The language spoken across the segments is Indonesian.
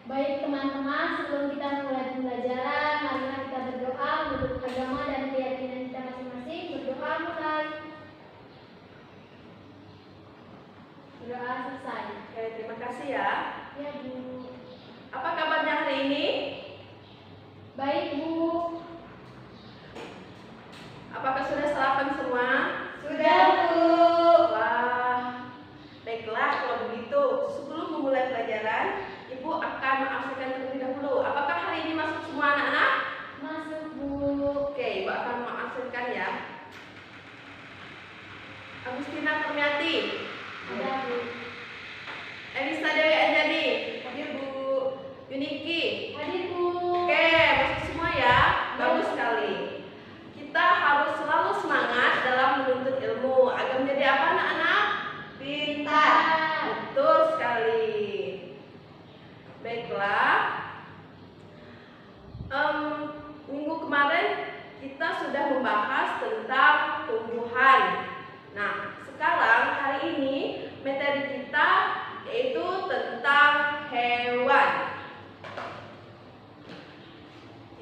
Baik teman-teman, sebelum kita mulai pembelajaran, marilah kita berdoa menurut agama dan keyakinan kita masing-masing. Berdoa mulai. Berdoa selesai. Oke, terima kasih ya. Ya Bu. Apa kabarnya hari ini? Baik Bu. Apakah sudah sarapan semua? Sudah Bu. Wah, baiklah kalau begitu. Sebelum memulai pelajaran, Ibu akan mengabsenkan terlebih dahulu. Apakah hari ini masuk semua anak-anak? Masuk Bu. Oke, Ibu akan mengabsenkan ya. Agustina Kurniati. Ada Bu. Elisa Dewi Anjani. Hadir Bu. Yuniki. Hadir Bu. Oke, masuk semua ya. Bagus sekali. Kita harus selalu semangat dalam menuntut ilmu agar menjadi apa anak-anak? Pintar. Betul sekali. Baiklah. Minggu kemarin kita sudah membahas tentang tumbuhan. Nah, sekarang hari ini materi kita yaitu tentang hewan.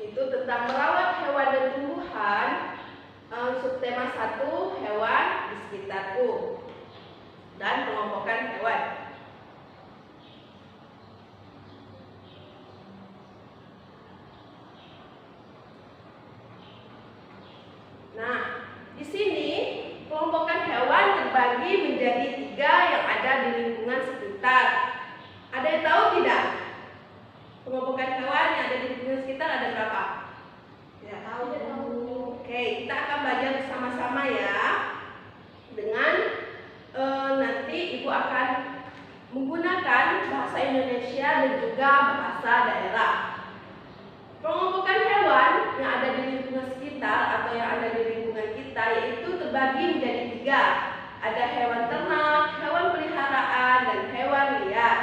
Itu tentang merawat hewan dan tumbuhan. Subtema 1, hewan di sekitarku, dan pengelompokan hewan. Nah, di sini kelompokan hewan terbagi menjadi 3 yang ada di lingkungan sekitar. Ada yang tahu tidak? Kelompokan hewan yang ada di lingkungan sekitar ada berapa? Tidak tahu. Oke, kita akan belajar bersama-sama ya. Dengan nanti Ibu akan menggunakan bahasa Indonesia dan juga bahasa daerah. Pengelompokan hewan yang ada di lingkungan sekitar atau yang ada di lingkungan kita yaitu terbagi menjadi 3. Ada hewan ternak, hewan peliharaan, dan hewan liar.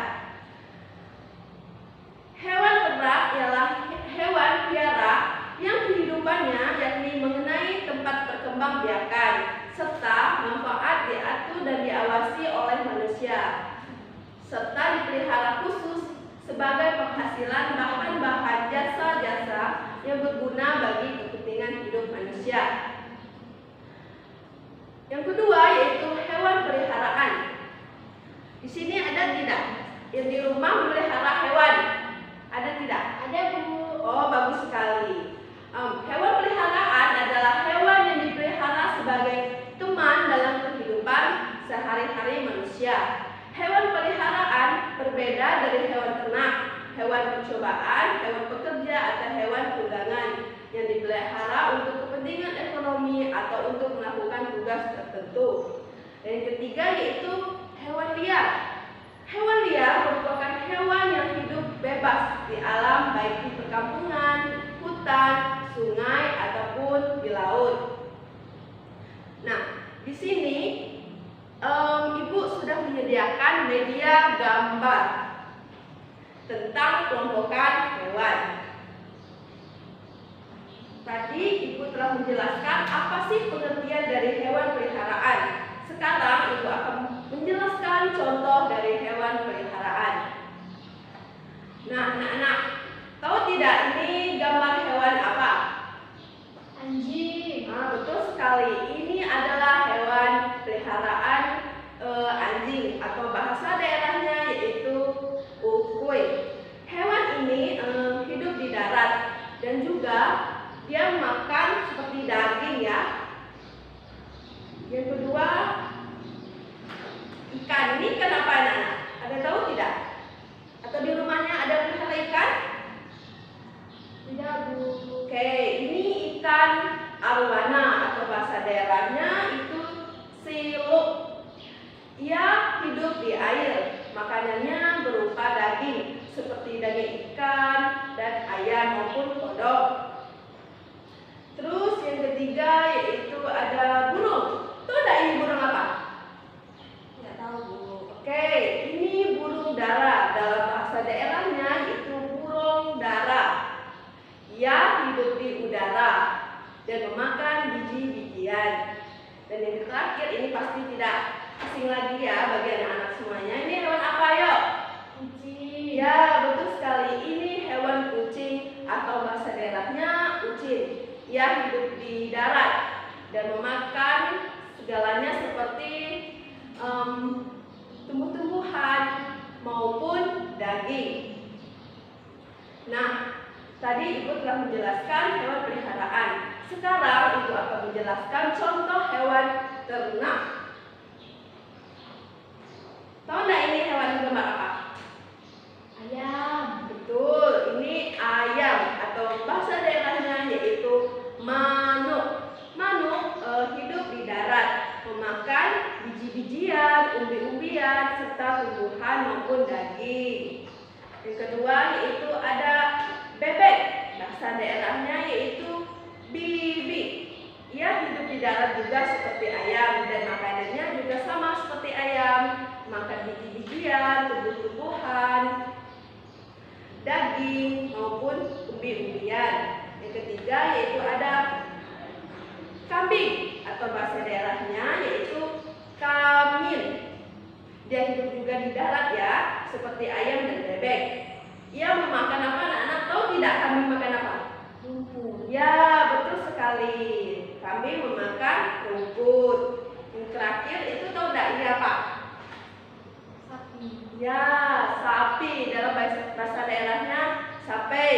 Hewan ternak ialah hewan piara yang kehidupannya yakni mengenai tempat perkembangbiakan serta manfaat diatur dan diawasi oleh manusia, serta dipelihara khusus sebagai penghasilan bahan-bahan jasa-jasa yang berguna bagi kepentingan hidup manusia. Yang kedua yaitu hewan peliharaan. Di sini ada tidak yang di rumah memelihara hewan? Ada tidak? Ada Bu. Oh, bagus sekali. Hewan peliharaan adalah hewan yang dipelihara sebagai teman dalam kehidupan sehari-hari manusia. Hewan peliharaan berbeda dari hewan ternak, hewan percobaan, hewan pekerja, atau hewan tunggangan yang dipelihara untuk kepentingan ekonomi atau untuk melakukan tugas tertentu. Dan yang ketiga yaitu hewan liar. Hewan liar merupakan hewan yang hidup bebas di alam, baik di perkampungan, hutan, sungai, ataupun di laut. Nah, di sini Ibu sudah menyediakan media gambar tentang kelompokan hewan. Tadi Ibu telah menjelaskan apa sih pengertian dari hewan peliharaan. Sekarang Ibu akan menjelaskan contoh dari hewan peliharaan. Nah, anak-anak, tahu tidak ini gambar hewan apa? Anjing. Betul sekali. Ini adalah hewan peliharaan anjing atau bahasa daerahnya yaitu ukui. Hewan ini hidup di darat dan juga dia makan seperti daging ya. Yang kedua, ikan. Ini ikan apa anak-anak? Ada tahu tidak? Atau di rumahnya ada pelihara ikan? Tidak Bu. Oke, ini ikan arowana atau bahasa daerahnya itu siluk. Ia hidup di air. Makanannya berupa daging seperti daging ikan dan ayam maupun kodok. Terus yang ketiga yaitu ada burung. Tahu tidak ini burung apa? Tidak tahu Bu. Oke, ini burung dara. Dalam bahasa daerahnya itu burung dara. Ia hidup di udara dan memakan biji-bijian. Dan yang terakhir ini pasti tidak asing lagi ya bagi anak-anak semuanya. Ini hewan apa yuk? Kucing. Ya, betul sekali. daging. Nah, tadi Ibu telah menjelaskan hewan peliharaan. Sekarang Ibu akan menjelaskan contoh hewan ternak. Tahu nggak ini hewan gemar apa? Ayam. Betul, ini ayam atau bahasa daerahnya yaitu manuk. Manuk hidup di darat, memakan biji-bijian, umbi-umbian, serta tumbuhan maupun daging. Yang kedua yaitu ada bebek, bahasa daerahnya yaitu bibik. Ia hidup di darat juga seperti ayam dan makanannya juga sama seperti ayam, makan biji-bijian, tumbuh-tumbuhan, daging maupun umbi-umbian. Yang ketiga yaitu ada kambing atau bahasa daerahnya yaitu kamin. Dia hidup juga di darat ya, seperti ayam dan bebek. Ia memakan apa anak-anak? Tahu tidak kambing makan apa? Rumput. Ya, betul sekali. Kambing memakan rumput. Yang terakhir itu tahu tidak ini apa? Sapi. Ya, sapi dalam bahasa daerahnya sapi.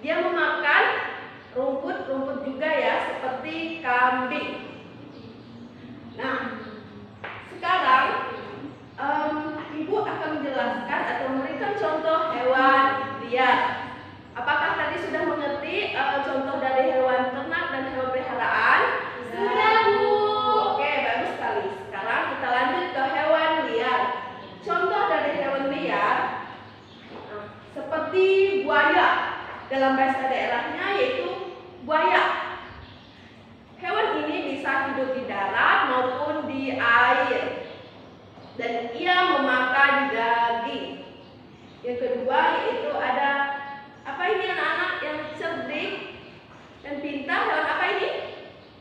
Dia memakan rumput-rumput juga ya, seperti kambing. Nah, sekarang Ibu akan menjelaskan atau memberikan contoh hewan liar. Apakah tadi sudah mengerti contoh dari hewan ternak dan hewan peliharaan? Sudah, Bu. Oke, bagus sekali. Sekarang kita lanjut ke hewan liar. Contoh dari hewan liar seperti buaya. Dalam bahasa daerahnya yaitu buaya. Hewan ini bisa hidup di darat maupun di air. Dan ia memakan daging. Yang kedua yaitu ada apa ini anak-anak yang cerdik dan pintar? Hewan apa ini?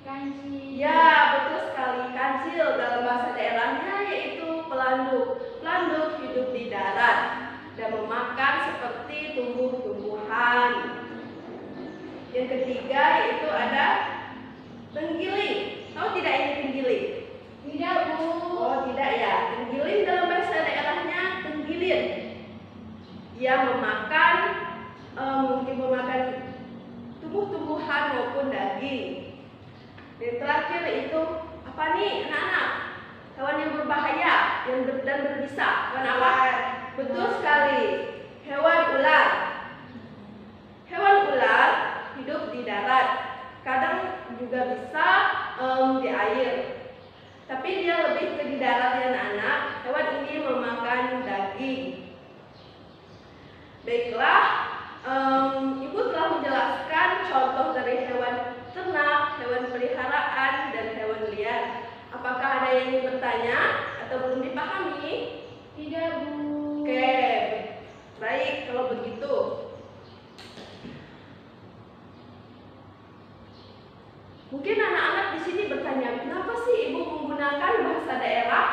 Kancil. Ya, betul sekali. Kancil dalam bahasa daerahnya yaitu pelanduk. Pelanduk hidup di darat dan memakan seperti tumbuh-tumbuhan. Yang ketiga yaitu ada tenggiling. Tahu tidak ini tenggiling? Tidak, Bu. Oh, tidak ya. Tenggiling dalam bahasa daerahnya tenggilir. Ia memakan mungkin memakan tumbuh-tumbuhan maupun daging. Dan terakhir itu apa nih anak-anak? Hewan yang berbahaya dan berbisa. Hewan apa? Betul sekali. Hewan ular. Hewan ular hidup di darat. Kadang juga bisa di air. Tapi dia lebih ke di darat ya anak-anak. Hewan ini memakan daging. Baiklah, Ibu telah menjelaskan contoh dari hewan ternak, hewan peliharaan, dan hewan liar. Apakah ada yang ingin bertanya atau belum dipahami? Tidak, Bu. Oke, baik kalau begitu. Mungkin anak-anak di sini bertanya, kenapa sih Ibu menggunakan bahasa daerah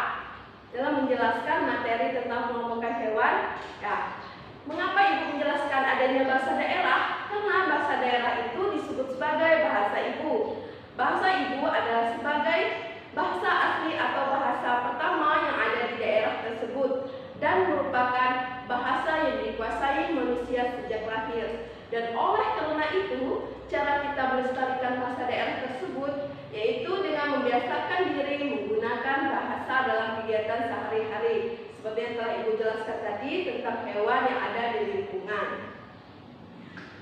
dalam menjelaskan materi tentang pengelompokan hewan? Ya, mengapa Ibu menjelaskan adanya bahasa daerah? Karena bahasa daerah itu disebut sebagai bahasa Ibu. Bahasa Ibu adalah sebagai bahasa asli atau bahasa pertama yang ada di daerah tersebut dan merupakan bahasa yang dikuasai manusia sejak lahir. Dan oleh karena itu, cara kita melestarikan bahasa daerah tersebut yaitu dengan membiasakan diri menggunakan bahasa dalam kegiatan sehari-hari. Seperti yang telah Ibu jelaskan tadi tentang hewan yang ada di lingkungan.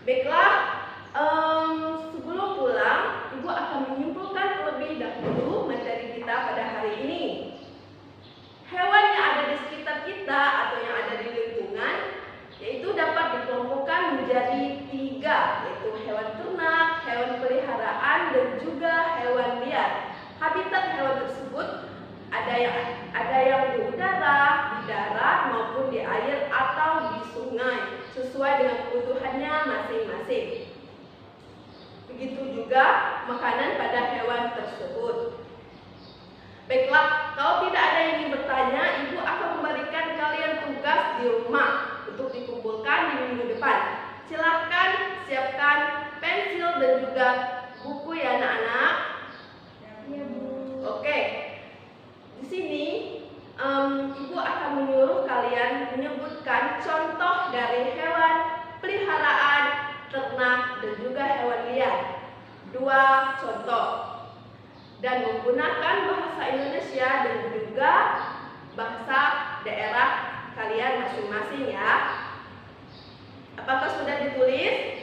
Baiklah, sebelum pulang, Ibu akan menyimpulkan terlebih dahulu materi kita pada hari ini. Hewan yang ada di sekitar kita atau yang ada di lingkungan yaitu dapat dikelompokkan menjadi 3, yaitu hewan ternak, hewan peliharaan, dan juga hewan liar. Habitat hewan tersebut ada yang di udara, di darat, maupun di air atau di sungai, sesuai dengan kebutuhannya masing-masing. Begitu juga makanan pada hewan tersebut. Baiklah, kalau tidak ada yang ingin bertanya, Ibu akan memberikan kalian tugas di rumah untuk dikumpulkan di minggu depan. Silahkan siapkan pensil dan juga buku ya anak-anak. Iya, Bu. Oke, di sini Ibu akan menyuruh kalian kalian menyebutkan contoh dari hewan peliharaan, ternak, dan juga hewan liar. 2 contoh. Dan menggunakan bahasa Indonesia dan juga bahasa daerah kalian masing-masing ya. Apakah sudah ditulis?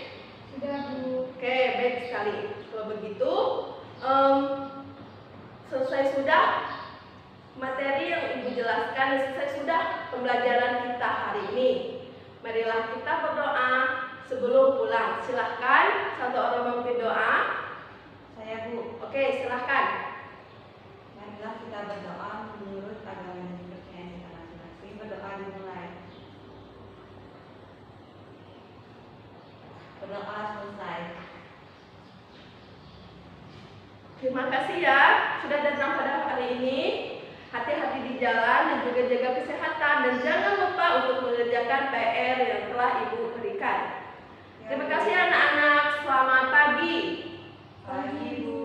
Sudah, Bu. Oke, baik sekali. Kalau begitu, selesai sudah materi yang Ibu jelaskan dan selesai sudah pembelajaran kita hari ini. Marilah kita berdoa sebelum pulang. Silahkan satu orang memimpin doa. Saya, Bu. Oke, silahkan. Marilah kita berdoa menurut agama dan kepercayaan kita masing-masing. Berdoa dimulai. Berdoa selesai. Terima kasih ya sudah datang pada hari ini. Hati-hati di jalan dan juga jaga kesehatan dan jangan lupa untuk mengerjakan PR yang telah Ibu berikan. Terima kasih anak-anak. Selamat pagi. Pagi, Bu.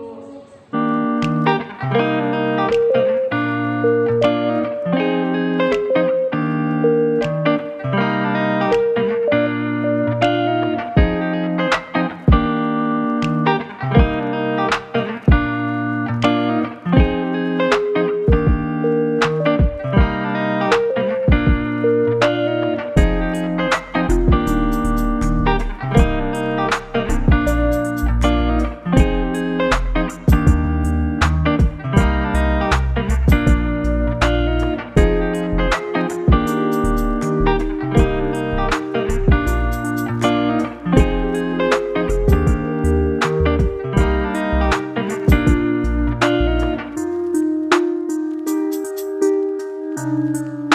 Thank you.